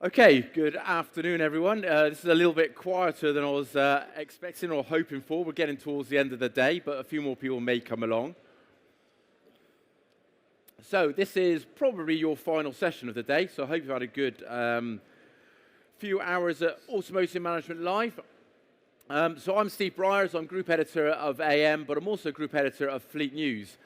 Okay, good afternoon, everyone. This is a little bit quieter than I was expecting or hoping for. We're getting towards the end of the day, but a few more people may come along. So this is probably your final session of the day, so I hope you've had a good few hours at Automotive Management Live. So I'm Steve Briers, I'm Group Editor of AM, but I'm also Group Editor of Fleet News.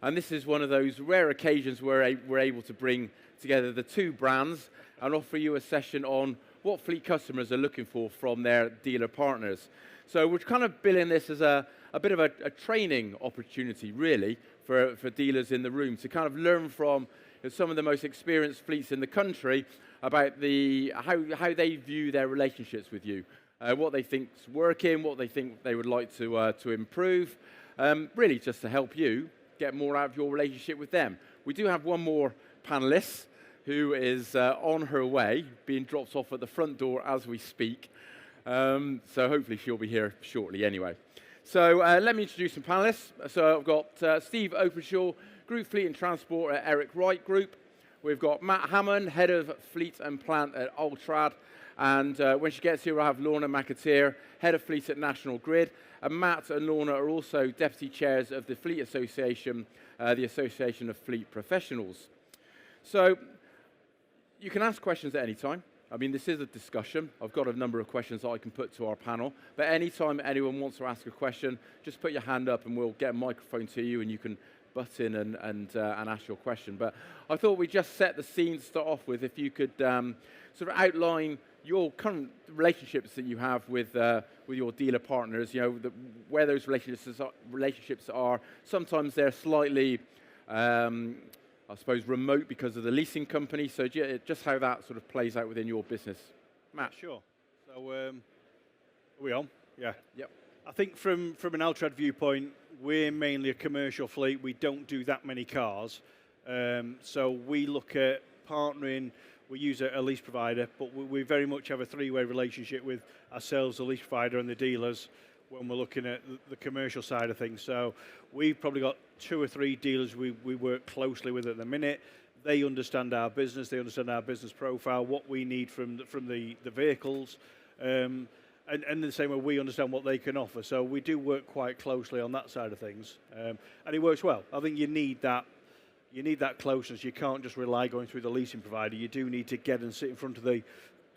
And this is one of those rare occasions where we're able to bring together the two brands and offer you a session on what fleet customers are looking for from their dealer partners. So we're kind of billing this as a bit of a training opportunity, really, for dealers in the room to kind of learn from some of the most experienced fleets in the country about how they view their relationships with you, what they think's working, what they think they would like to improve, really just to help you get more out of your relationship with them. We do have one more panelist who is on her way, being dropped off at the front door as we speak. So hopefully she'll be here shortly anyway. So let me introduce some panelists. So I've got Steve Openshaw, Group Fleet and Transport at Wright Group. We've got Matt Hammond, Head of Fleet and Plant at Altrad. And when she gets here, we'll have Lorna McAtear, Head of Fleet at National Grid. And Matt and Lorna are also Deputy Chairs of the Fleet Association, the Association of Fleet Professionals. So you can ask questions at any time. I mean, this is a discussion. I've got a number of questions that I can put to our panel. But anytime anyone wants to ask a question, just put your hand up and we'll get a microphone to you and you can butt in and ask your question. But I thought we'd just set the scene to start off with. If you could sort of outline your current relationships that you have with your dealer partners, where those relationships are. Sometimes they're slightly I suppose, remote because of the leasing company. So just how that sort of plays out within your business. Matt? Sure. So are we on? Yeah. Yep. I think from an Altrad viewpoint, we're mainly a commercial fleet. We don't do that many cars. So we look at partnering. We use a lease provider, but we very much have a three-way relationship with ourselves, the lease provider, and the dealers when we're looking at the commercial side of things. So we've probably got 2 or 3 dealers we work closely with at the minute. They understand our business, they understand our business profile, what we need from the vehicles, and the same way we understand what they can offer. So we do work quite closely on that side of things, and it works well. I think you need that closeness. You can't just rely going through the leasing provider. You do need to get and sit in front of the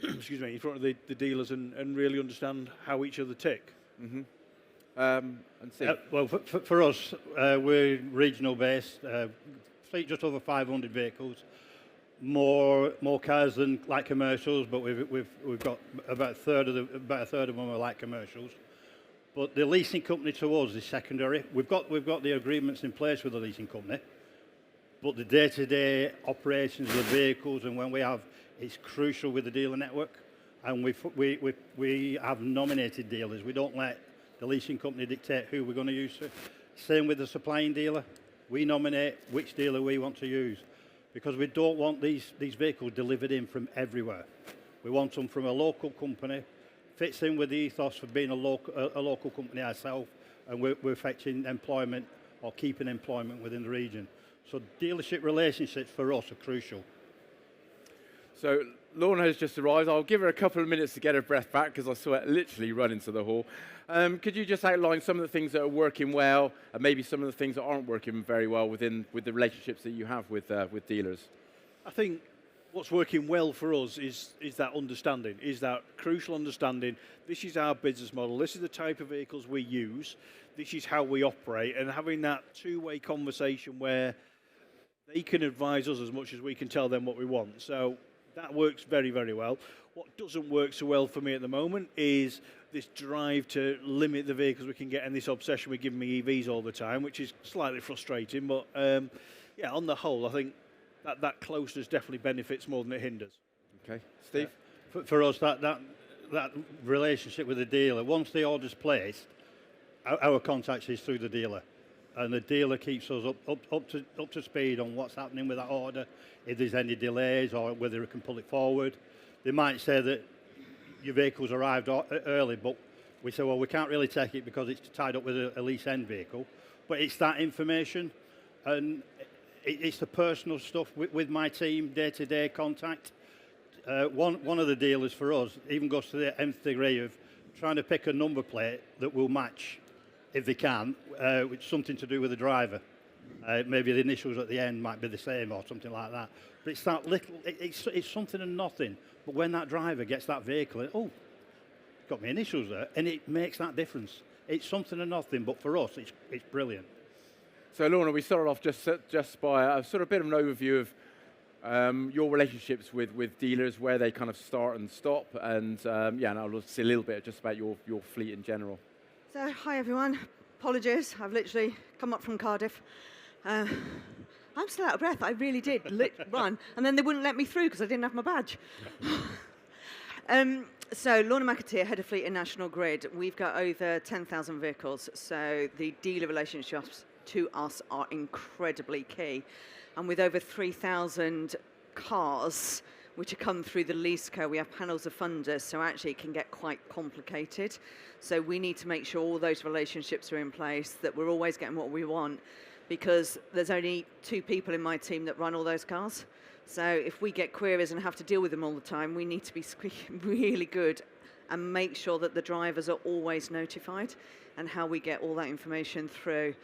excuse me, in front of the dealers and really understand how each other tick. Mm-hmm. And Steve? Well, for us, we're regional based, fleet just over 500 vehicles, more cars than light commercials, but we've got about a third of them are light commercials. But the leasing company to us is secondary. We've got the agreements in place with the leasing company, but the day-to-day operations of the vehicles and when we have, it's crucial with the dealer network. And we have nominated dealers. We don't let the leasing company dictate who we're going to use. Same with the supplying dealer. We nominate which dealer we want to use because we don't want these vehicles delivered in from everywhere. We want them from a local company, fits in with the ethos of being a local company ourselves, and we're fetching employment or keeping employment within the region. So dealership relationships for us are crucial. So Lorna has just arrived. I'll give her a couple of minutes to get her breath back because I saw it literally run into the hall. Could you just outline some of the things that are working well and maybe some of the things that aren't working very well with the relationships that you have with dealers? I think what's working well for us is that understanding, is that crucial understanding. This is our business model. This is the type of vehicles we use. This is how we operate, and having that two-way conversation where they can advise us as much as we can tell them what we want. So that works very, very well. What doesn't work so well for me at the moment is this drive to limit the vehicles we can get and this obsession with giving me EVs all the time, which is slightly frustrating. But yeah, on the whole, I think that closeness definitely benefits more than it hinders. Okay, Steve? Yeah. For us, that relationship with the dealer, once the order's placed, our contact is through the dealer. And the dealer keeps us up to speed on what's happening with that order, if there's any delays or whether it can pull it forward. They might say that your vehicle's arrived early, but we say, well, we can't really take it because it's tied up with a lease end vehicle. But it's that information, and it's the personal stuff with my team, day-to-day contact. one of the dealers for us even goes to the nth degree of trying to pick a number plate that will match, if they can, with something to do with the driver. Maybe the initials at the end might be the same or something like that. But it's that little, it's something and nothing. But when that driver gets that vehicle, oh, got my initials there, and it makes that difference. It's something and nothing, but for us, it's brilliant. So, Lorna, we started off just by a sort of bit of an overview of your relationships with dealers, where they kind of start and stop, and yeah, and I'll see a little bit just about your fleet in general. So, hi everyone. Apologies, I've literally come up from Cardiff. I'm still out of breath. I really did run, and then they wouldn't let me through because I didn't have my badge. So, Lorna McAtear, Head of Fleet in National Grid. We've got over 10,000 vehicles, so the dealer relationships to us are incredibly key. And with over 3,000 cars which are come through the lease co, we have panels of funders, so actually it can get quite complicated. So we need to make sure all those relationships are in place, that we're always getting what we want, because there's only 2 people in my team that run all those cars. So if we get queries and have to deal with them all the time, we need to be really good and make sure that the drivers are always notified and how we get all that information through.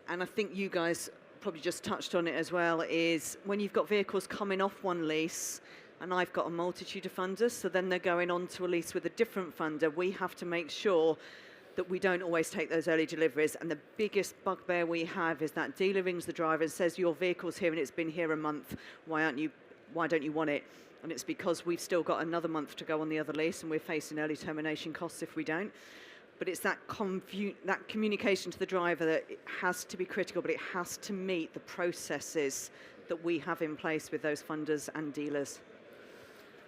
And I think you guys probably just touched on it as well, is when you've got vehicles coming off one lease, and I've got a multitude of funders, so then they're going on to a lease with a different funder, we have to make sure that we don't always take those early deliveries. And the biggest bugbear we have is that dealer rings the driver and says, your vehicle's here and it's been here a month, why don't you want it? And it's because we've still got another month to go on the other lease and we're facing early termination costs if we don't. But it's that communication to the driver that it has to be critical, but it has to meet the processes that we have in place with those funders and dealers.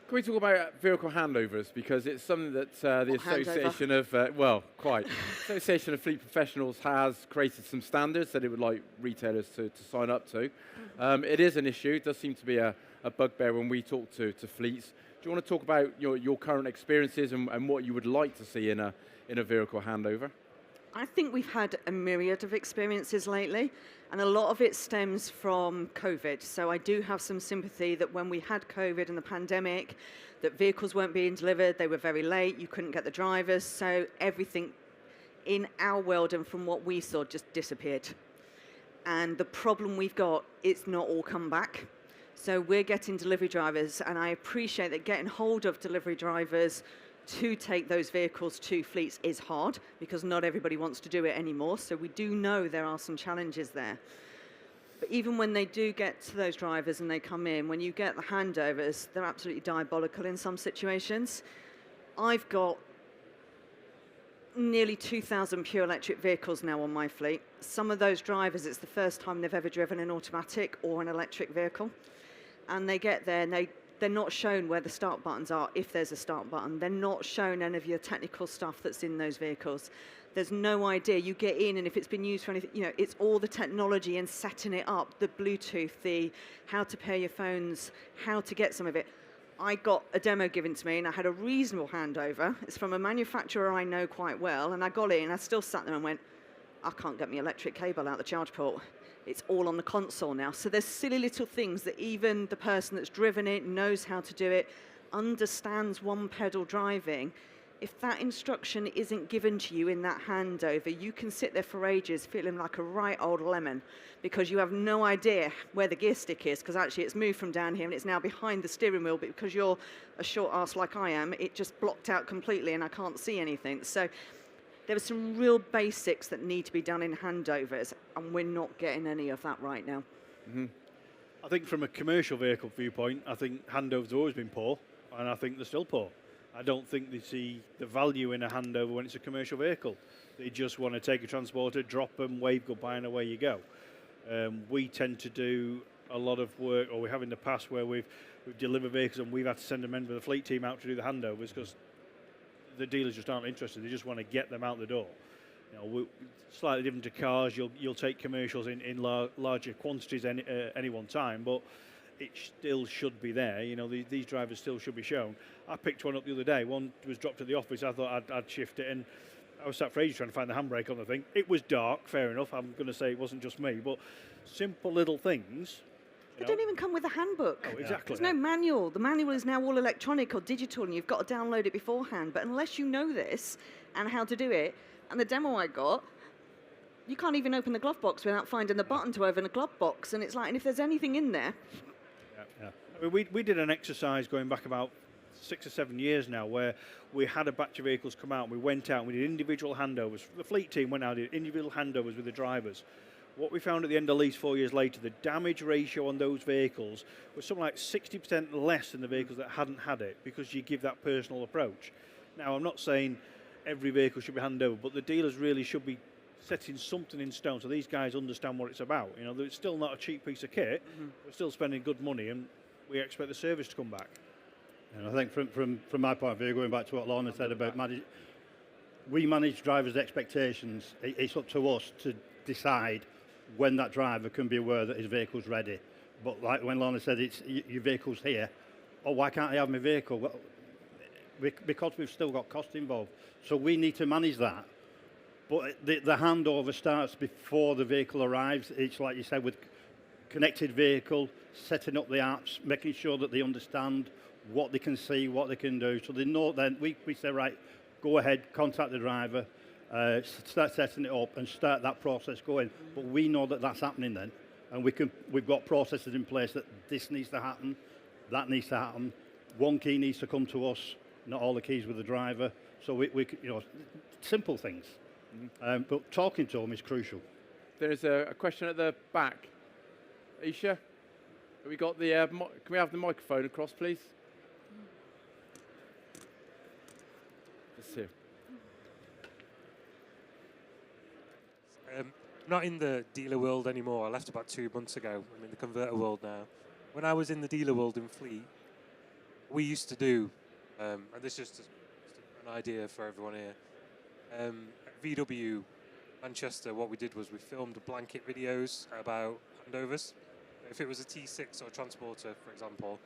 Can we talk about vehicle handovers? Because it's something that the Association of, Association of Fleet Professionals has created some standards that it would like retailers to sign up to. It is an issue. It does seem to be a bugbear when we talk to fleets. Do you want to talk about your current experiences and what you would like to see in a vehicle handover? I think we've had a myriad of experiences lately, and a lot of it stems from COVID. So I do have some sympathy that when we had COVID and the pandemic, that vehicles weren't being delivered, they were very late, you couldn't get the drivers, so everything in our world and from what we saw just disappeared. And the problem we've got, it's not all come back. So we're getting delivery drivers, and I appreciate that getting hold of delivery drivers to take those vehicles to fleets is hard because not everybody wants to do it anymore. So we do know there are some challenges there. But even when they do get to those drivers and they come in, when you get the handovers, they're absolutely diabolical in some situations. I've got nearly 2,000 pure electric vehicles now on my fleet. Some of those drivers, it's the first time they've ever driven an automatic or an electric vehicle. And they get there and they're not shown where the start buttons are, if there's a start button. They're not shown any of your technical stuff that's in those vehicles. There's no idea. You get in, and if it's been used for anything, it's all the technology and setting it up, the Bluetooth, the how to pair your phones, how to get some of it. I got a demo given to me, and I had a reasonable handover. It's from a manufacturer I know quite well, and I got in, and I still sat there and went, I can't get my electric cable out the charge port. It's all on the console now. So there's silly little things that even the person that's driven it, knows how to do it, understands one pedal driving. If that instruction isn't given to you in that handover, you can sit there for ages feeling like a right old lemon because you have no idea where the gear stick is, because actually it's moved from down here and it's now behind the steering wheel, but because you're a short ass like I am, it just blocked out completely and I can't see anything. So there are some real basics that need to be done in handovers, and we're not getting any of that right now. Mm-hmm. I think from a commercial vehicle viewpoint, I think handovers have always been poor, and I think they're still poor. I don't think they see the value in a handover when it's a commercial vehicle. They just want to take a transporter, drop them, wave goodbye, and away you go. We tend to do a lot of work, or we have in the past, where we've delivered vehicles and we've had to send a member of the fleet team out to do the handovers because the dealers just aren't interested. They just want to get them out the door. Slightly different to cars. You'll take commercials in larger quantities any one time, but it still should be there. These drivers still should be shown. I picked one up the other day. One was dropped at the office. I thought I'd shift it, and I was sat for ages trying to find the handbrake on the thing. It was dark, fair enough. I'm going to say it wasn't just me, but simple little things They don't even come with a handbook. Oh, exactly. There's no manual. The manual is now all electronic or digital, and you've got to download it beforehand. But unless you know this and how to do it, and the demo I got, you can't even open the glove box without finding the button to open a glove box. And it's like, and if there's anything in there... I mean, we did an exercise going back about 6 or 7 years now where we had a batch of vehicles come out and we went out and we did individual handovers. The fleet team went out and did individual handovers with the drivers. What we found at the end of lease 4 years later, the damage ratio on those vehicles was something like 60% less than the vehicles that hadn't had it, because you give that personal approach. Now, I'm not saying every vehicle should be handed over, but the dealers really should be setting something in stone so these guys understand what it's about. You know, it's still not a cheap piece of kit. We're still spending good money, and we expect the service to come back. And I think from my point of view, going back to what Lorna said about we manage drivers' expectations. It's up to us to decide when that driver can be aware that his vehicle's ready. But like when Lorna said, it's your vehicle's here. Oh, why can't I have my vehicle? Well, because we've still got cost involved. So we need to manage that. But the handover starts before the vehicle arrives. It's like you said, with connected vehicle, setting up the apps, making sure that they understand what they can see, what they can do. So they know then, we say, right, go ahead, contact the driver, start setting it up and start that process going. But we know that that's happening then. And we've got processes in place that this needs to happen, that needs to happen. One key needs to come to us, not all the keys with the driver. So we you know, simple things. But talking to them is crucial. There is a question at the back. Isha, have we got the, can we have the microphone across, please? Just here. Not in the dealer world anymore. I left about 2 months ago. I'm in the converter world now. When I was in the dealer world in fleet, we used to do, and this is just an idea for everyone here, at VW Manchester, what we did was we filmed blanket videos about handovers. If it was a T6 or a transporter, for example,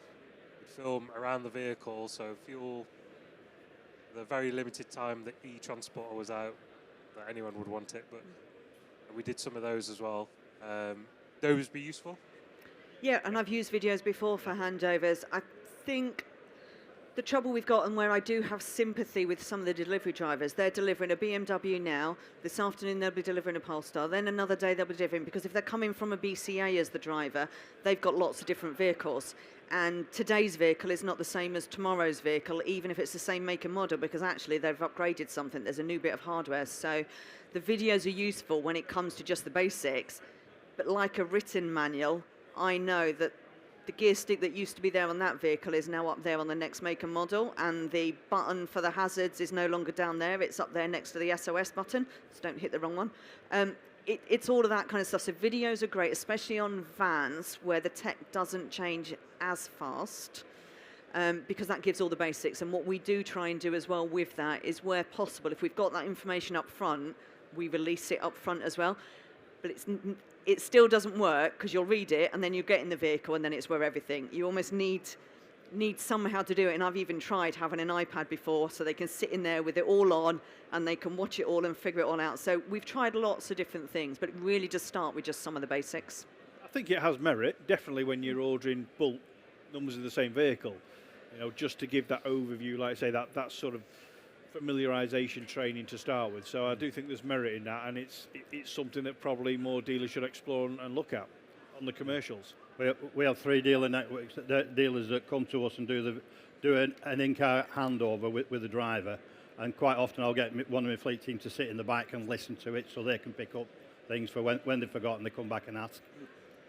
we'd film around the vehicle, so fuel, the very limited time that e-transporter was out, that anyone would want it, but we did some of those as well. Those be useful? Yeah, and I've used videos before for handovers. I think the trouble we've got, and where I do have sympathy with some of the delivery drivers, they're delivering a BMW now. This afternoon they'll be delivering a Polestar. Then another day they'll be delivering, because if they're coming from a BCA as the driver, they've got lots of different vehicles. And today's vehicle is not the same as tomorrow's vehicle, even if it's the same make and model, because actually they've upgraded something. There's a new bit of hardware. So the videos are useful when it comes to just the basics. But like a written manual, I know that the gear stick that used to be there on that vehicle is now up there on the next make and model, and the button for the hazards is no longer down there. It's up there next to the SOS button, so don't hit the wrong one. It's all of that kind of stuff. So videos are great, especially on vans where the tech doesn't change as fast, because that gives all the basics. And what we do try and do as well with that is, where possible, if we've got that information up front, we release it up front as well. But it still doesn't work, because you'll read it and then you get in the vehicle and then it's where everything. You almost need somehow to do it. And I've even tried having an iPad before, so they can sit in there with it all on and they can watch it all and figure it all out. So we've tried lots of different things, but it really does start with just some of the basics. I think it has merit, definitely, when you're ordering bulk numbers of the same vehicle. You know, just to give that overview, like I say, that sort of familiarisation training to start with. So I do think there's merit in that, and it's something that probably more dealers should explore and look at on the commercials. We have 3 dealer networks, dealers that come to us and do an in-car handover with the driver, and quite often I'll get one of my fleet team to sit in the back and listen to it, so they can pick up things for when they've forgotten. They come back and ask.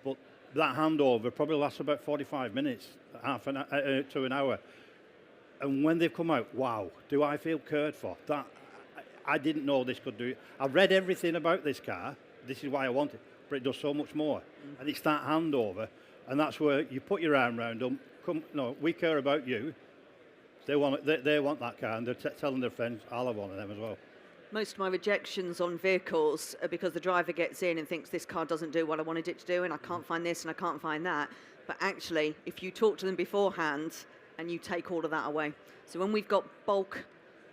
But that handover probably lasts about 45 minutes, half an hour to an hour. And when they've come out, wow, do I feel cared for? That I didn't know this could do it. I've read everything about this car. This is why I want it. But it does so much more. And it's that handover. And that's where you put your arm around them. No, we care about you. They want that car, and they're telling their friends, I'll have one of them as well. Most of my rejections on vehicles are because the driver gets in and thinks this car doesn't do what I wanted it to do, and I can't find this and I can't find that. But actually, if you talk to them beforehand, and you take all of that away. So when we've got bulk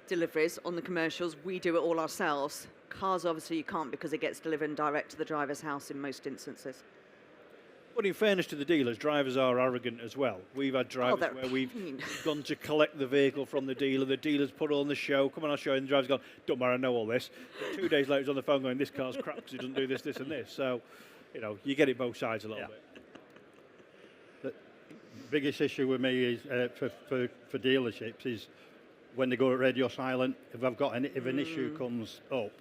deliveries on the commercials, we do it all ourselves. Cars, obviously, you can't, because it gets delivered direct to the driver's house in most instances. But in fairness to the dealers, drivers are arrogant as well. We've had drivers they're where a we've pain. gone to collect the vehicle from the dealer's put on the show, come on, I'll show you, and the driver's gone, don't worry, I know all this. But 2 days later, he's on the phone going, this car's crap because it doesn't do this, this and this. So, you know, you get it both sides a little bit. The biggest issue with me is for dealerships is when they go radio silent. If an issue comes up,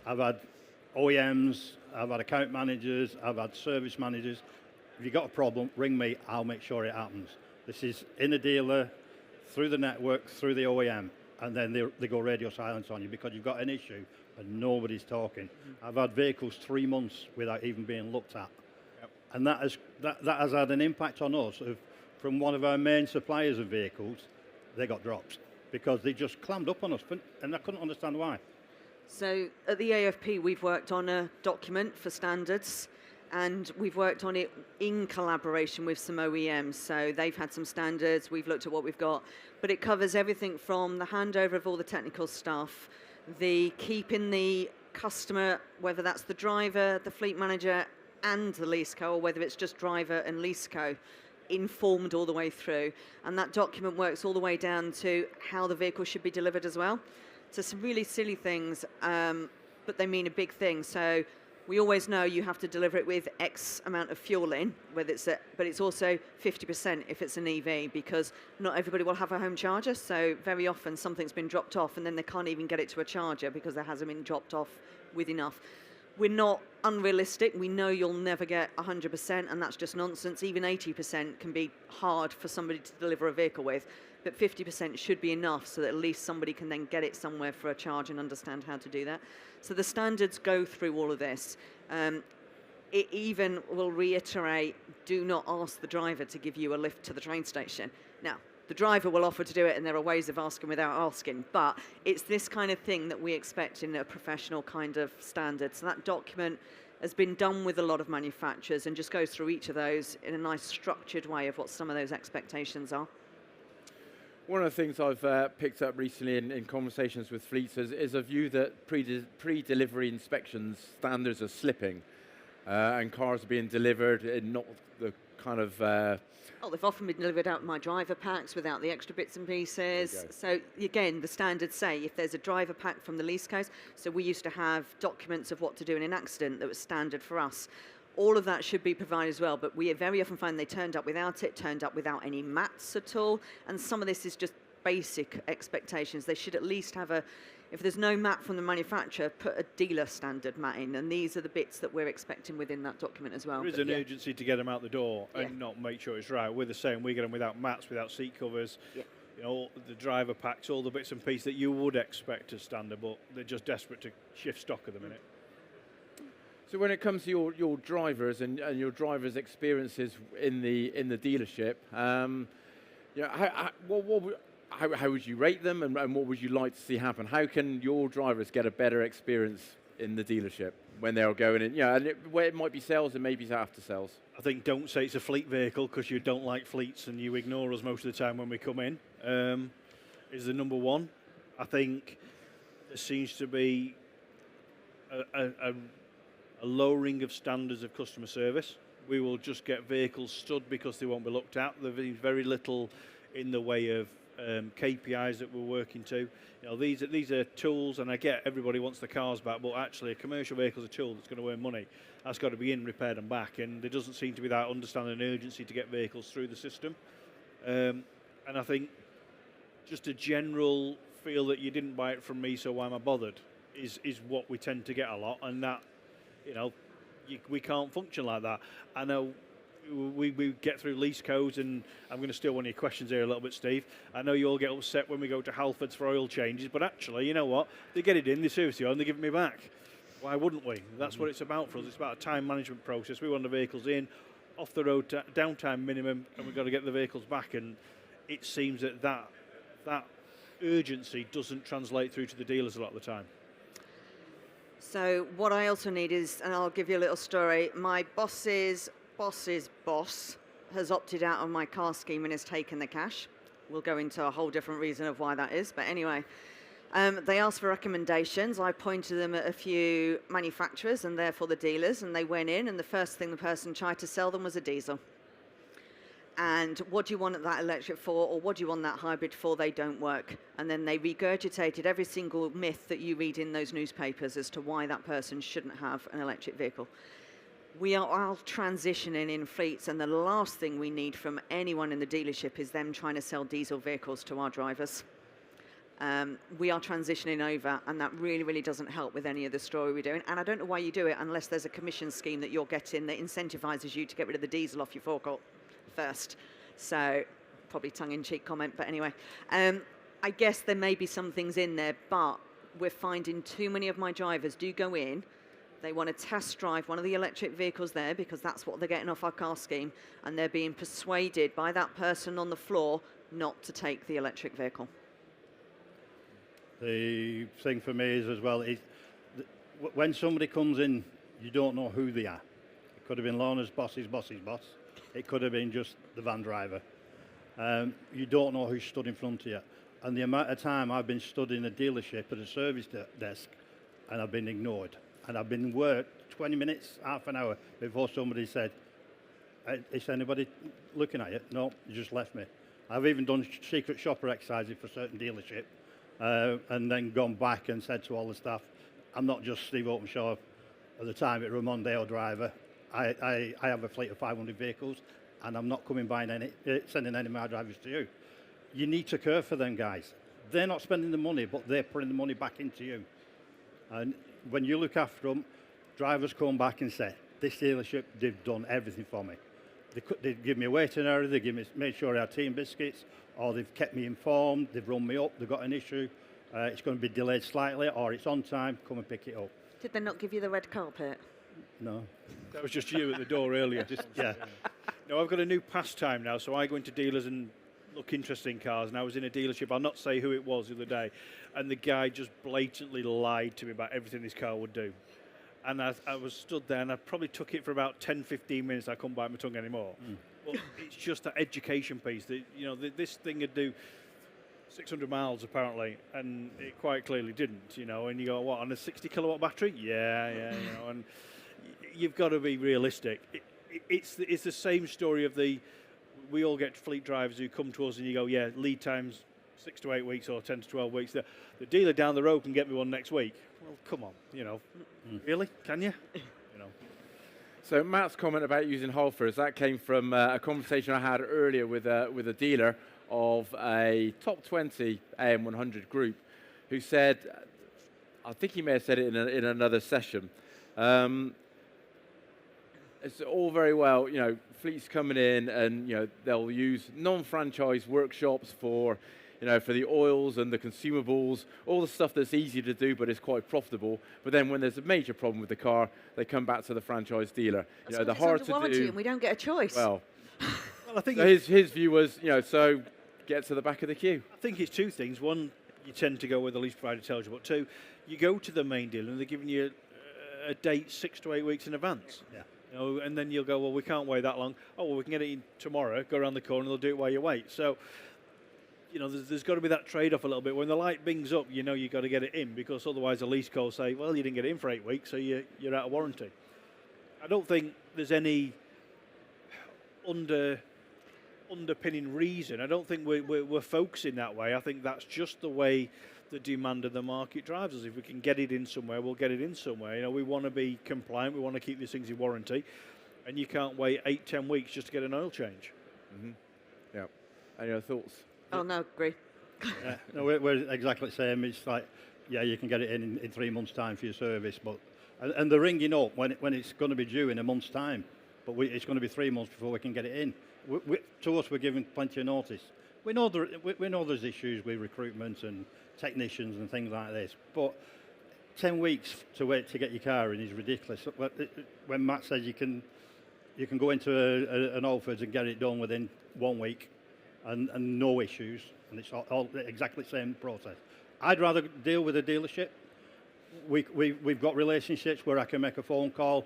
I've had OEMs, I've had account managers, I've had service managers. If you've got a problem, ring me, I'll make sure it happens. This is in a dealer, through the network, through the OEM, and then they go radio silence on you because you've got an issue and nobody's talking. I've had vehicles 3 months without even being looked at. Yep. And that has had an impact on us. From one of our main suppliers of vehicles, they got dropped because they just clammed up on us, and I couldn't understand why. So at the A.F.P, we've worked on a document for standards, and we've worked on it in collaboration with some OEMs. So they've had some standards, we've looked at what we've got, but it covers everything from the handover of all the technical stuff, the keeping the customer, whether that's the driver, the fleet manager, and the lease co, or whether it's just driver and lease co, informed all the way through. And that document works all the way down to how the vehicle should be delivered as well. So some really silly things, but they mean a big thing. So we always know you have to deliver it with X amount of fuel in, but it's also 50% if it's an EV, because not everybody will have a home charger. So very often something's been dropped off and then they can't even get it to a charger because it hasn't been dropped off with enough. We're not unrealistic. We know you'll never get 100%, and that's just nonsense. Even 80% can be hard for somebody to deliver a vehicle with, but 50% should be enough so that at least somebody can then get it somewhere for a charge and understand how to do that. So the standards go through all of this. It even will reiterate, do not ask the driver to give you a lift to the train station. Now, the driver will offer to do it, and there are ways of asking without asking, but it's this kind of thing that we expect in a professional kind of standard. So that document has been done with a lot of manufacturers and just goes through each of those in a nice structured way of what some of those expectations are. One of the things I've picked up recently in conversations with fleets is a view that pre-delivery inspections standards are slipping, and cars are being delivered in not the kind of... they've often been delivered out my driver packs without the extra bits and pieces. So again, the standards say if there's a driver pack from the lease code, so we used to have documents of what to do in an accident that was standard for us. All of that should be provided as well, but we very often find they turned up without it, turned up without any mats at all, and some of this is just basic expectations. They should at least have if there's no mat from the manufacturer, put a dealer standard mat in, and these are the bits that we're expecting within that document as well. There is an urgency to get them out the door and not make sure it's right. We're the same. We get them without mats, without seat covers, you know, the driver packs, all the bits and pieces that you would expect as standard, but they're just desperate to shift stock at the minute. So when it comes to your drivers and your drivers' experiences in the dealership, how would you rate them, and what would you like to see happen? How can your drivers get a better experience in the dealership when they're going in? Where it might be sales and maybe it's after sales. I think don't say it's a fleet vehicle because you don't like fleets and you ignore us most of the time when we come in. Is the number one. I think there seems to be a lowering of standards of customer service. We will just get vehicles stood because they won't be looked at. There's very little in the way of KPIs that we're working to. You know, these are tools, and I get everybody wants the cars back, but actually a commercial vehicle is a tool that's going to earn money. That's got to be in, repaired and back, and there doesn't seem to be that understanding and urgency to get vehicles through the system. And I think just a general feel that you didn't buy it from me, so why am I bothered, is what we tend to get a lot, and that, you know, we can't function like that. I know we get through lease codes, and I'm going to steal one of your questions here a little bit, Steve. I know you all get upset when we go to Halfords for oil changes, but actually, you know what? They get it in, they service it, and they give it me back. Why wouldn't we? That's what it's about for us. It's about a time management process. We want the vehicles in, off the road, downtime minimum, and we've got to get the vehicles back. And it seems that urgency doesn't translate through to the dealers a lot of the time. So what I also need is, and I'll give you a little story, my boss's boss has opted out of my car scheme and has taken the cash. We'll go into a whole different reason of why that is, but anyway, They asked for recommendations. I pointed them at a few manufacturers and therefore the dealers, and they went in, and the first thing the person tried to sell them was a diesel. And what do you want that electric for, or what do you want that hybrid for? They don't work. And then they regurgitated every single myth that you read in those newspapers as to why that person shouldn't have an electric vehicle. We are all transitioning in fleets, and the last thing we need from anyone in the dealership is them trying to sell diesel vehicles to our drivers. We are transitioning over, and that really, really doesn't help with any of the story we're doing. And I don't know why you do it unless there's a commission scheme that you're getting that incentivizes you to get rid of the diesel off your forecourt first. So, probably tongue-in-cheek comment, but anyway. I guess there may be some things in there, but we're finding too many of my drivers do go in. They want to test drive one of the electric vehicles there because that's what they're getting off our car scheme, and they're being persuaded by that person on the floor not to take the electric vehicle. The thing for me is as well, when somebody comes in, you don't know who they are. It could have been Lorna's boss's boss's boss. It could have been just the van driver. You don't know who's stood in front of you. And the amount of time I've been stood in a dealership at a service desk and I've been ignored. And I've been worked 20 minutes, half an hour before somebody said, is anybody looking at you? No, you just left me. I've even done secret shopper exercises for a certain dealership and then gone back and said to all the staff, I'm not just Steve Openshaw. At the time, it was a Mondeo driver. I have a fleet of 500 vehicles, and I'm not coming by sending any of my drivers to you. You need to care for them guys. They're not spending the money, but they're putting the money back into you. And when you look after them, drivers come back and say, this dealership, they've done everything for me. They give me a waiting area, they make sure I have tea and biscuits, or they've kept me informed, they've run me up, they've got an issue, it's going to be delayed slightly, or it's on time, come and pick it up. Did they not give you the red carpet? No. That was just you at the door earlier. Yeah. No, I've got a new pastime now, so I go into dealers and look interesting cars, and I was in a dealership, I'll not say who it was the other day, and the guy just blatantly lied to me about everything his car would do. And I was stood there, and I probably took it for about 10, 15 minutes. I couldn't bite my tongue anymore. But it's just that education piece that, you know, this thing would do 600 miles apparently, and it quite clearly didn't, you know. And you go, what, on a 60 kilowatt battery? Yeah, you know. And you've got to be realistic. It's the same story of we all get fleet drivers who come to us and you go, yeah, lead times 6 to 8 weeks or 10 to 12 weeks. The dealer down the road can get me one next week. Well, come on, you know. Really? Can you? You know. So Matt's comment about using Halfers, that came from a conversation I had earlier with a dealer of a top 20 AM100 group who said, I think he may have said it in another session, it's all very well, you know, fleets coming in and, you know, they'll use non-franchise workshops for, you know, for the oils and the consumables, all the stuff that's easy to do but is quite profitable. But then when there's a major problem with the car, they come back to the franchise dealer. That's you know, the hard to do. And we don't get a choice. Well, I think so his view was, you know, so get to the back of the queue. I think it's two things. One, you tend to go where the lease provider tells you. But two, you go to the main dealer and they're giving you a date 6 to 8 weeks in advance. Yeah. You know, and then you'll go, well, we can't wait that long. Oh, well, we can get it in tomorrow. Go around the corner, and they'll do it while you wait. So, you know, there's got to be that trade-off a little bit. When the light bings up, you know you've got to get it in, because otherwise the lease co will say, well, you didn't get it in for 8 weeks, so you're out of warranty. I don't think there's any underpinning reason. I don't think we're focusing that way. I think that's just the way the demand of the market drives us. If we can get it in somewhere, we'll get it in somewhere. You know, we want to be compliant. We want to keep these things in warranty, and you can't wait 8-10 weeks just to get an oil change. Yeah. Any other thoughts? Oh, no, agree. Yeah, no, we're exactly the same. It's like, yeah, you can get it in 3 months' time for your service, but and they're ringing up when it's going to be due in a month's time, but it's going to be 3 months before we can get it in. To us, we're giving plenty of notice. We know there's issues with recruitment and technicians and things like this, but 10 weeks to wait to get your car in is ridiculous. When Matt says you can go into an Alfred's and get it done within 1 week and no issues, and it's all exactly the same process. I'd rather deal with a dealership. We've got relationships where I can make a phone call.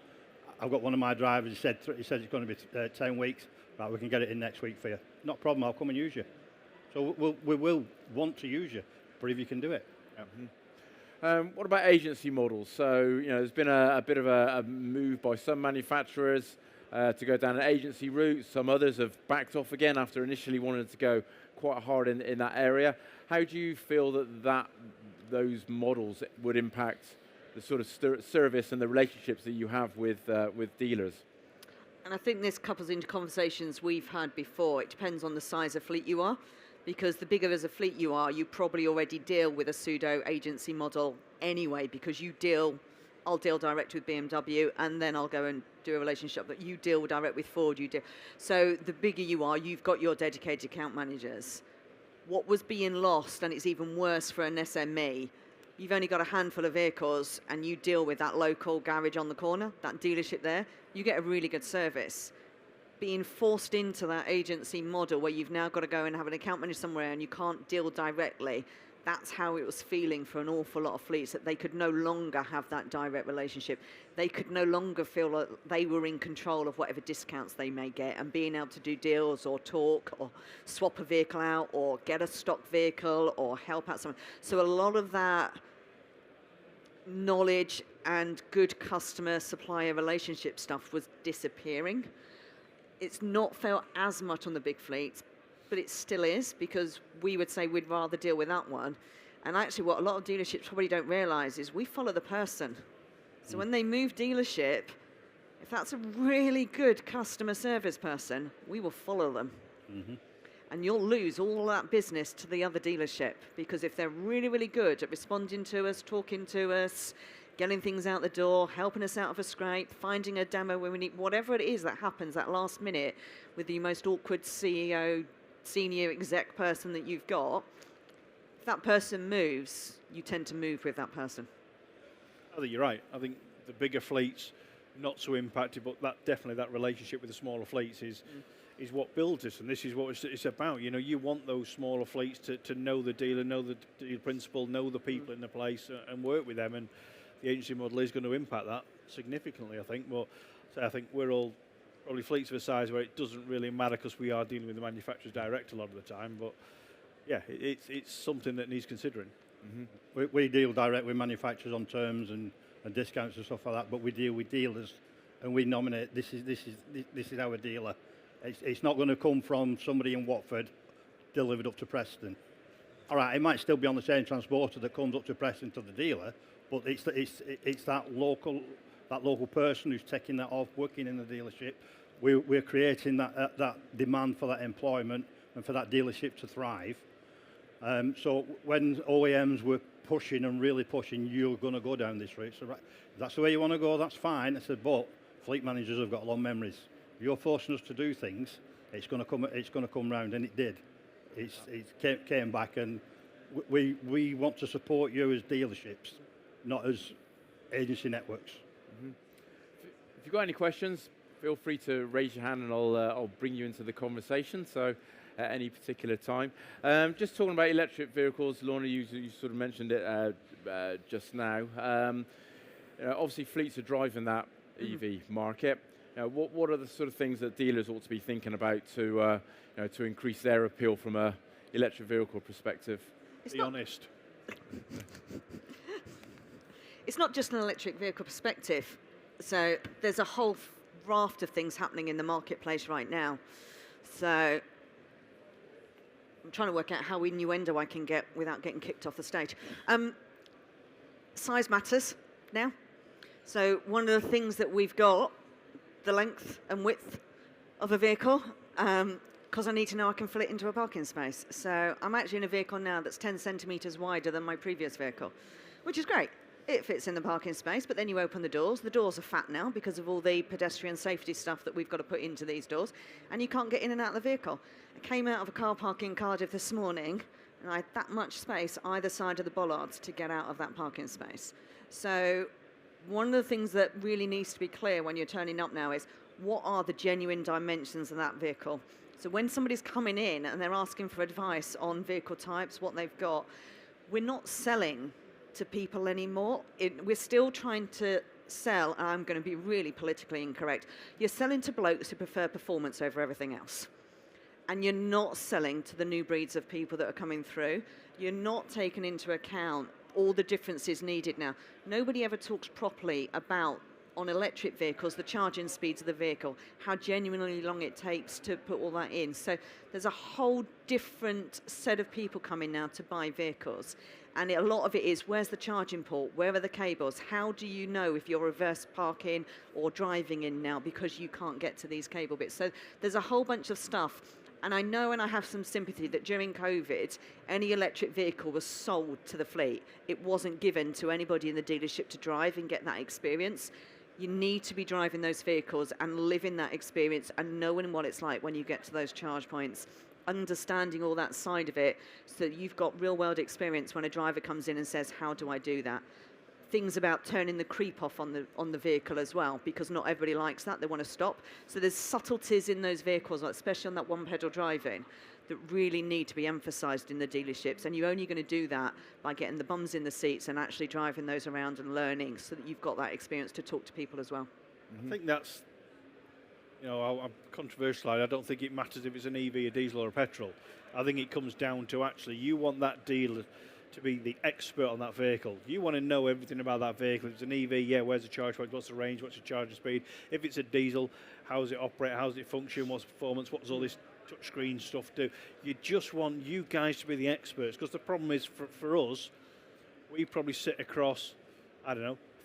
I've got one of my drivers, he said it's going to be 10 weeks. Right, we can get it in next week for you. Not a problem, I'll come and use you. So we will want to use you, but if you can do it. What about agency models? So, there's been a bit of a move by some manufacturers to go down an agency route. Some others have backed off again after initially wanting to go quite hard in that area. How do you feel that those models would impact the sort of service and the relationships that you have with dealers? And I think this couples into conversations we've had before. It depends on the size of fleet you are, because the bigger as a fleet you are, you probably already deal with a pseudo agency model anyway, because I'll deal direct with BMW, and then I'll go and do a relationship that you deal direct with Ford. So the bigger you are, you've got your dedicated account managers. What was being lost, and it's even worse for an SME, you've only got a handful of vehicles and you deal with that local garage on the corner, that dealership there, you get a really good service. Being forced into that agency model where you've now got to go and have an account manager somewhere and you can't deal directly, that's how it was feeling for an awful lot of fleets, that they could no longer have that direct relationship. They could no longer feel like they were in control of whatever discounts they may get, and being able to do deals or talk or swap a vehicle out or get a stock vehicle or help out someone. So a lot of that knowledge and good customer supplier relationship stuff was disappearing. It's not felt as much on the big fleets, but it still is, because we would say we'd rather deal with that one. And actually what a lot of dealerships probably don't realise is we follow the person. So when they move dealership, if that's a really good customer service person, we will follow them. And you'll lose all that business to the other dealership, because if they're really, really good at responding to us, talking to us, getting things out the door, helping us out of a scrape, finding a demo when we need, whatever it is that happens that last minute with the most awkward CEO, senior exec person that you've got, if that person moves, you tend to move with that person. I think you're right. I think the bigger fleets, not so impacted, but definitely that relationship with the smaller fleets is what builds this, and this is what it's about. You want those smaller fleets to know the dealer, know the dealer principal, know the people in the place, and work with them. And the agency model is going to impact that significantly, I think. But I think we're all probably fleets of a size where it doesn't really matter, because we are dealing with the manufacturers direct a lot of the time. But yeah, it's something that needs considering. We deal direct with manufacturers on terms and discounts and stuff like that, but we deal with dealers and we nominate, this is our dealer. It's not going to come from somebody in Watford delivered up to Preston. All right, it might still be on the same transporter that comes up to Preston to the dealer, but it's that local person who's taking that off, working in the dealership. We're creating that demand for that employment and for that dealership to thrive. So when OEMs were pushing and really pushing, you're going to go down this route. So right, if that's the way you want to go, that's fine. I said, but fleet managers have got long memories. If you're forcing us to do things, it's going to come round, and it did. It came back, and we want to support you as dealerships, not as agency networks. If you've got any questions, feel free to raise your hand, and I'll bring you into the conversation. So at any particular time. Just talking about electric vehicles, Lorna, you sort of mentioned it just now. Obviously, fleets are driving that EV market. What are the sort of things that dealers ought to be thinking about to increase their appeal from a electric vehicle perspective? Be honest. It's not just an electric vehicle perspective. So there's a whole raft of things happening in the marketplace right now. So I'm trying to work out how innuendo I can get without getting kicked off the stage. Size matters now. So one of the things that we've got, the length and width of a vehicle, because I need to know I can fill it into a parking space. So I'm actually in a vehicle now that's 10 centimetres wider than my previous vehicle, which is great. It fits in the parking space, but then you open the doors. The doors are fat now because of all the pedestrian safety stuff that we've got to put into these doors, and you can't get in and out of the vehicle. I came out of a car park in Cardiff this morning, and I had that much space either side of the bollards to get out of that parking space. So one of the things that really needs to be clear when you're turning up now is, what are the genuine dimensions of that vehicle? So when somebody's coming in and they're asking for advice on vehicle types, what they've got, we're not selling to people anymore. We're still trying to sell, and I'm going to be really politically incorrect, you're selling to blokes who prefer performance over everything else. And you're not selling to the new breeds of people that are coming through. You're not taking into account all the differences needed now. Nobody ever talks properly about, on electric vehicles, the charging speeds of the vehicle, how genuinely long it takes to put all that in. So there's a whole different set of people coming now to buy vehicles. And a lot of it is, where's the charging port? Where are the cables? How do you know if you're reverse parking or driving in now because you can't get to these cable bits? So there's a whole bunch of stuff. And I know, and I have some sympathy, that during COVID, any electric vehicle was sold to the fleet. It wasn't given to anybody in the dealership to drive and get that experience. You need to be driving those vehicles and living that experience and knowing what it's like when you get to those charge points, understanding all that side of it, so that you've got real world experience when a driver comes in and says, how do I do that? Things about turning the creep off on the vehicle as well, because not everybody likes that. They want to stop. So there's subtleties in those vehicles, especially on that one pedal driving, that really need to be emphasised in the dealerships. And you're only going to do that by getting the bums in the seats and actually driving those around and learning, so that you've got that experience to talk to people as well. I think that's, I'm controversial. I don't think it matters if it's an EV, a diesel or a petrol. I think it comes down to, actually, you want that dealer to be the expert on that vehicle. You want to know everything about that vehicle. If it's an EV, where's the charge point, what's the range, what's the charging speed? If it's a diesel, how does it operate, how does it function, what's the performance, what does all this touchscreen stuff do? You just want you guys to be the experts, because the problem is, for us, we probably sit across,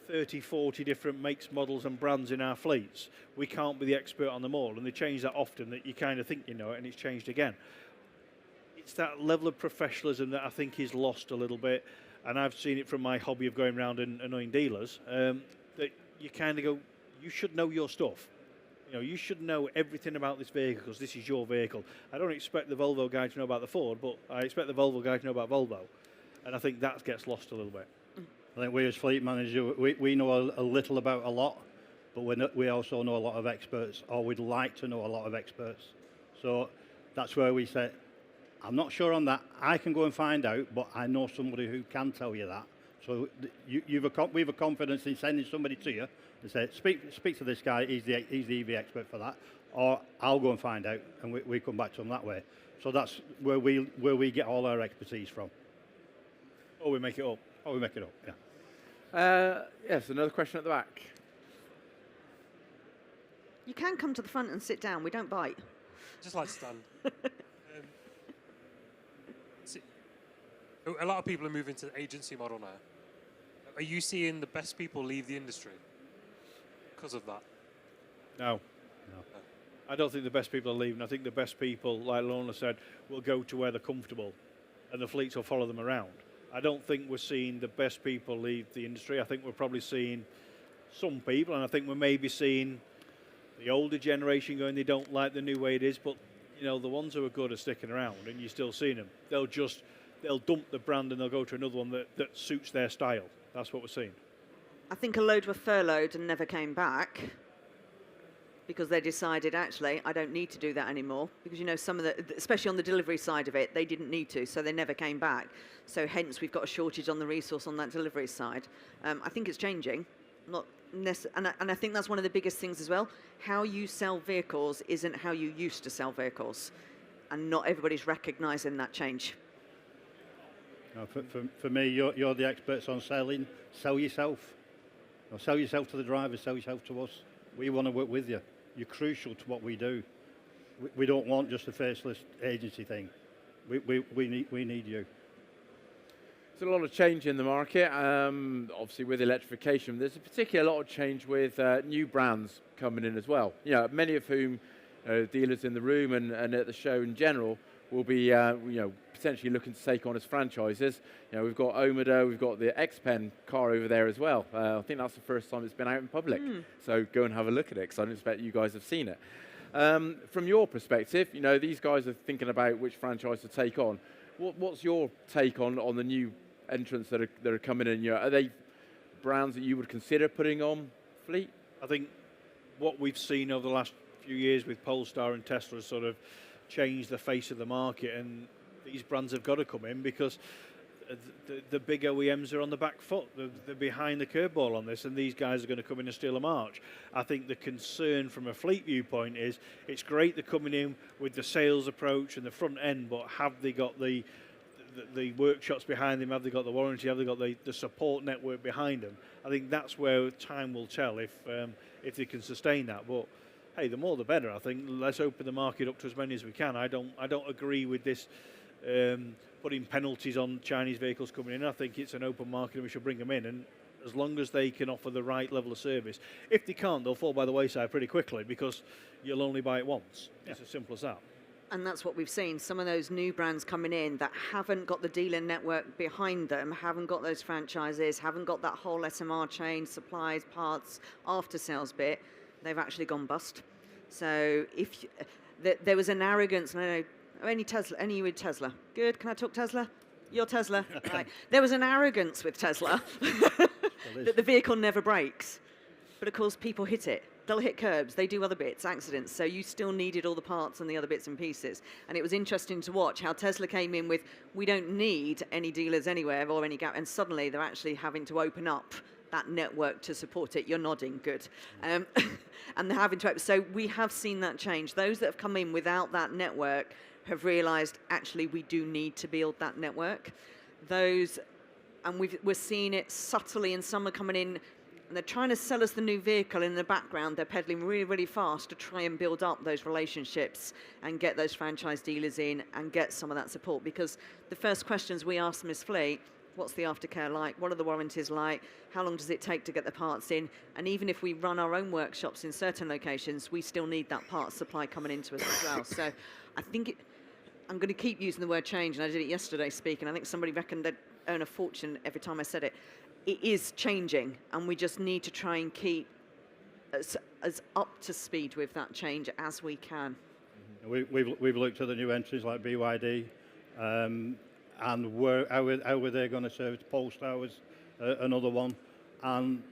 30, 40 different makes, models and brands in our fleets. We can't be the expert on them all, and they change that often that you kind of think you know it and it's changed again. It's that level of professionalism that I think is lost a little bit, and I've seen it from my hobby of going around and annoying dealers, that you kind of go, you should know your stuff. You should know everything about this vehicle because this is your vehicle. I don't expect the Volvo guy to know about the Ford, but I expect the Volvo guy to know about Volvo, and I think that gets lost a little bit. I think we as fleet manager, we know a little about a lot, but we also know a lot of experts, or we'd like to know a lot of experts. So that's where we say, I'm not sure on that. I can go and find out, but I know somebody who can tell you that. So we have a confidence in sending somebody to you and say, speak to this guy. He's the EV expert for that, or I'll go and find out, and we come back to them that way. So that's where we get all our expertise from. Or we make it up. Or we make it up. Yeah. Yes, another question at the back. You can come to the front and sit down. We don't bite. Just like to stand. A lot of people are moving to the agency model now. Are you seeing the best people leave the industry because of that? No. I don't think the best people are leaving. I think the best people, like Lorna said, will go to where they're comfortable, and the fleets will follow them around. I don't think we're seeing the best people leave the industry. I think we're probably seeing some people, and I think we're maybe seeing the older generation going, they don't like the new way it is, but the ones who are good are sticking around, and you're still seeing them. They'll dump the brand and they'll go to another one that suits their style. That's what we're seeing. I think a load were furloughed and never came back because they decided, actually, I don't need to do that anymore. Because, some of especially on the delivery side of it, they didn't need to, so they never came back. So hence, we've got a shortage on the resource on that delivery side. I think it's changing. And I think that's one of the biggest things as well. How you sell vehicles isn't how you used to sell vehicles. And not everybody's recognising that change. For me, you're the experts on selling. Sell yourself. Sell yourself to the driver, sell yourself to us. We want to work with you. You're crucial to what we do. We don't want just a faceless agency thing. We need you. There's a lot of change in the market, obviously with electrification. There's a particular lot of change with new brands coming in as well. Many of whom dealers in the room and at the show in general will be potentially looking to take on as franchises. We've got Omodo, we've got the X-Pen car over there as well. I think that's the first time it's been out in public. So go and have a look at it, because I don't expect you guys have seen it. From your perspective, these guys are thinking about which franchise to take on. What's your take on the new entrants that are coming in? Are they brands that you would consider putting on fleet? I think what we've seen over the last few years with Polestar and Tesla has sort of changed the face of the market, and these brands have got to come in because the big OEMs are on the back foot. They're behind the curve ball on this, and these guys are going to come in and steal a march. I think the concern from a fleet viewpoint is it's great they're coming in with the sales approach and the front end, but have they got the the workshops behind them? Have they got the warranty? Have they got the support network behind them? I think that's where time will tell if they can sustain that. But hey, the more the better. I think let's open the market up to as many as we can. I don't agree with this putting penalties on Chinese vehicles coming in. I think it's an open market and we should bring them in. And as long as they can offer the right level of service, if they can't, they'll fall by the wayside pretty quickly because you'll only buy it once. Yeah. It's as simple as that. And that's what we've seen. Some of those new brands coming in that haven't got the dealer network behind them, haven't got those franchises, haven't got that whole SMR chain, supplies, parts, after sales bit, they've actually gone bust. So if there was an arrogance, and I know, any with Tesla. Good, can I talk Tesla? You're Tesla. Right. There was an arrogance with Tesla that the vehicle never breaks. But of course, people hit it. They'll hit curbs, they do other bits, accidents, so you still needed all the parts and the other bits and pieces. And it was interesting to watch how Tesla came in with, we don't need any dealers anywhere or any gap, and suddenly they're actually having to open up that network to support it. You're nodding, good. And they're having to open. So we have seen that change. Those that have come in without that network have realised, actually, we do need to build that network. And we're seeing it subtly, and some are coming in, and they're trying to sell us the new vehicle. In the background, they're pedaling really, really fast to try and build up those relationships and get those franchise dealers in and get some of that support. Because the first questions we ask them is fleet, what's the aftercare like? What are the warranties like? How long does it take to get the parts in? And even if we run our own workshops in certain locations, we still need that parts supply coming into us as well. So I think I'm going to keep using the word change, and I did it yesterday speaking. I think somebody reckoned they'd earn a fortune every time I said it. It is changing, and we just need to try and keep as up to speed with that change as we can. We've looked at the new entries like BYD, and how were they going to service? Polestar was another one, and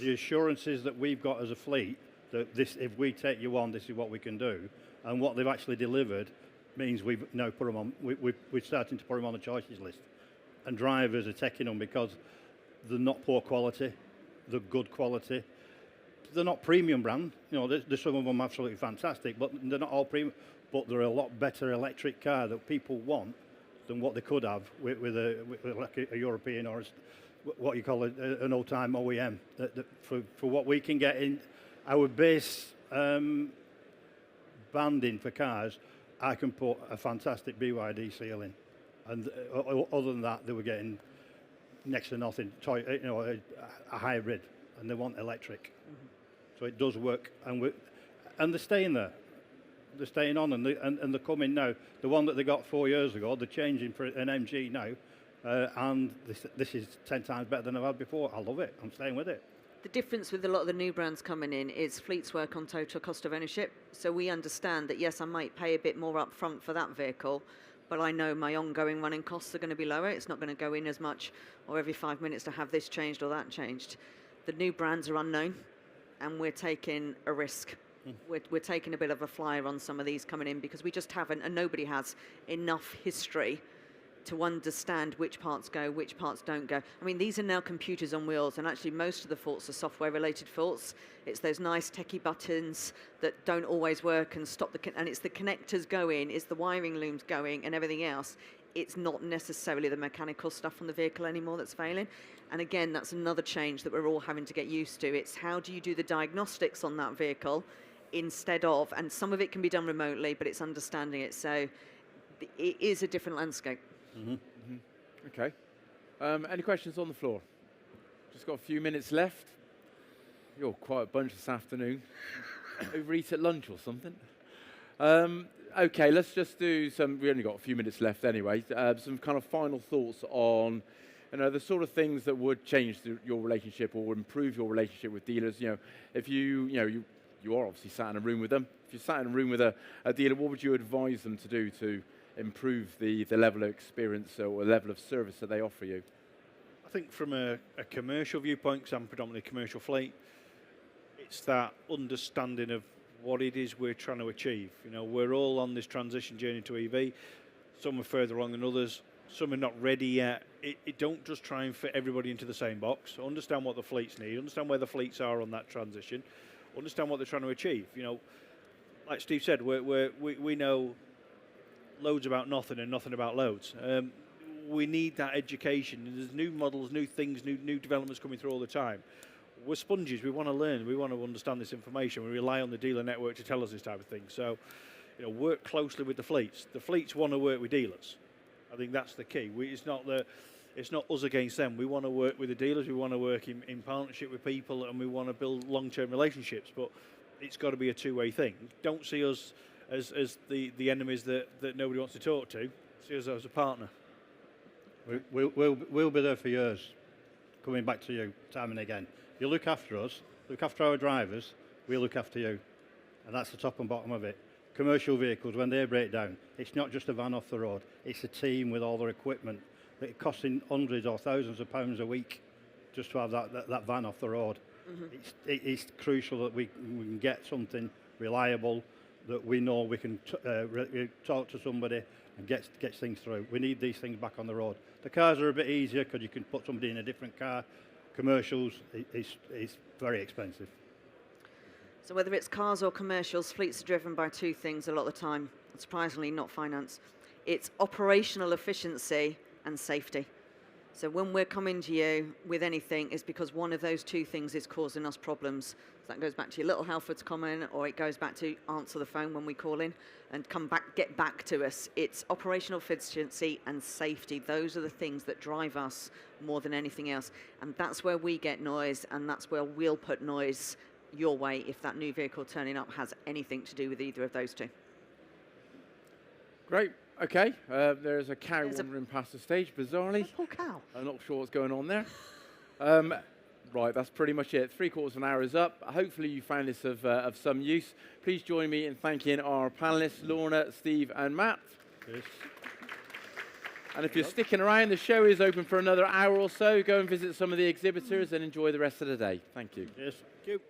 the assurances that we've got as a fleet that this, if we take you on, this is what we can do, and what they've actually delivered means we've now put them on. We're starting to put them on the choices list, and drivers are taking them because they're not poor quality, they're good quality. They're not premium brand. You know, there's some of them absolutely fantastic, but they're not all premium. But they're a lot better electric car that people want than what they could have with like a European or what you call an old-time OEM. For what we can get in our base banding for cars, I can put a fantastic BYD seal in, and other than that, they were getting next to nothing. A hybrid, and they want electric. Mm-hmm. So it does work, and they're staying there. They're staying on, and they're coming now. The one that they got 4 years ago, they're changing for an MG now, and this is 10 times better than I've had before. I love it. I'm staying with it. The difference with a lot of the new brands coming in is fleets work on total cost of ownership. So we understand that, yes, I might pay a bit more up front for that vehicle, but I know my ongoing running costs are going to be lower. It's not going to go in as much, or every 5 minutes to have this changed or that changed. The new brands are unknown, and we're taking a risk. We're taking a bit of a flyer on some of these coming in because we just haven't, and nobody has, enough history to understand which parts go, which parts don't go. I mean, these are now computers on wheels, and actually most of the faults are software-related faults. It's those nice techie buttons that don't always work and stop and it's the connectors going, it's the wiring looms going, and everything else. It's not necessarily the mechanical stuff on the vehicle anymore that's failing. And again, that's another change that we're all having to get used to. It's how do you do the diagnostics on that vehicle instead of, and some of it can be done remotely, but it's understanding it. So it is a different landscape. Mm-hmm. Mm-hmm. Okay. Any questions on the floor? Just got a few minutes left. You're quite a bunch this afternoon. Overeat at lunch or something. Okay, let's just do some. We only got a few minutes left anyway. Some kind of final thoughts on, the sort of things that would change your relationship or improve your relationship with dealers. If you are obviously sat in a room with them. If you sat in a room with a dealer, what would you advise them to do to improve the level of experience or level of service that they offer you? I think from a commercial viewpoint, because I'm predominantly commercial fleet, it's that understanding of what it is we're trying to achieve. We're all on this transition journey to EV. Some are further along than others. Some are not ready yet. It don't just try and fit everybody into the same box. Understand what the fleets need. Understand where the fleets are on that transition. Understand what they're trying to achieve. Like Steve said, we know loads about nothing and nothing about loads. we need that education. And there's new models, new things, new developments coming through all the time. We're sponges. We want to learn. We want to understand this information. We rely on the dealer network to tell us this type of thing. So, you know, work closely with the fleets. The fleets want to work with dealers. I think that's the key. It's not us against them. We want to work with the dealers. We want to work in partnership with people, and we want to build long-term relationships. But it's got to be a two-way thing. Don't see us as the enemies that nobody wants to talk to. See us as a partner. We'll be there for years, coming back to you time and again. You look after us, look after our drivers, we look after you. And that's the top and bottom of it. Commercial vehicles, when they break down, it's not just a van off the road, it's a team with all their equipment. It's costing hundreds or thousands of pounds a week just to have that van off the road. Mm-hmm. It's crucial that we can get something reliable, that we know we can talk to somebody and get things through. We need these things back on the road. The cars are a bit easier because you can put somebody in a different car. Commercials, it's very expensive. So whether it's cars or commercials, fleets are driven by two things a lot of the time. Surprisingly, not finance. It's operational efficiency and safety. So when we're coming to you with anything, it's because one of those two things is causing us problems. So that goes back to your little Halfords comment, or it goes back to answer the phone when we call in and get back to us. It's operational efficiency and safety. Those are the things that drive us more than anything else. And that's where we get noise, and that's where we'll put noise your way if that new vehicle turning up has anything to do with either of those two. Great. Okay, there's a cow wandering past the stage, bizarrely. Poor cow. I'm not sure what's going on there. Right, that's pretty much it. 3/4 of an hour is up. Hopefully you found this of some use. Please join me in thanking our panellists, Lorna, Steve and Matt. Yes. And if you're sticking around, the show is open for another hour or so. Go and visit some of the exhibitors and enjoy the rest of the day. Thank you. Yes. Thank you.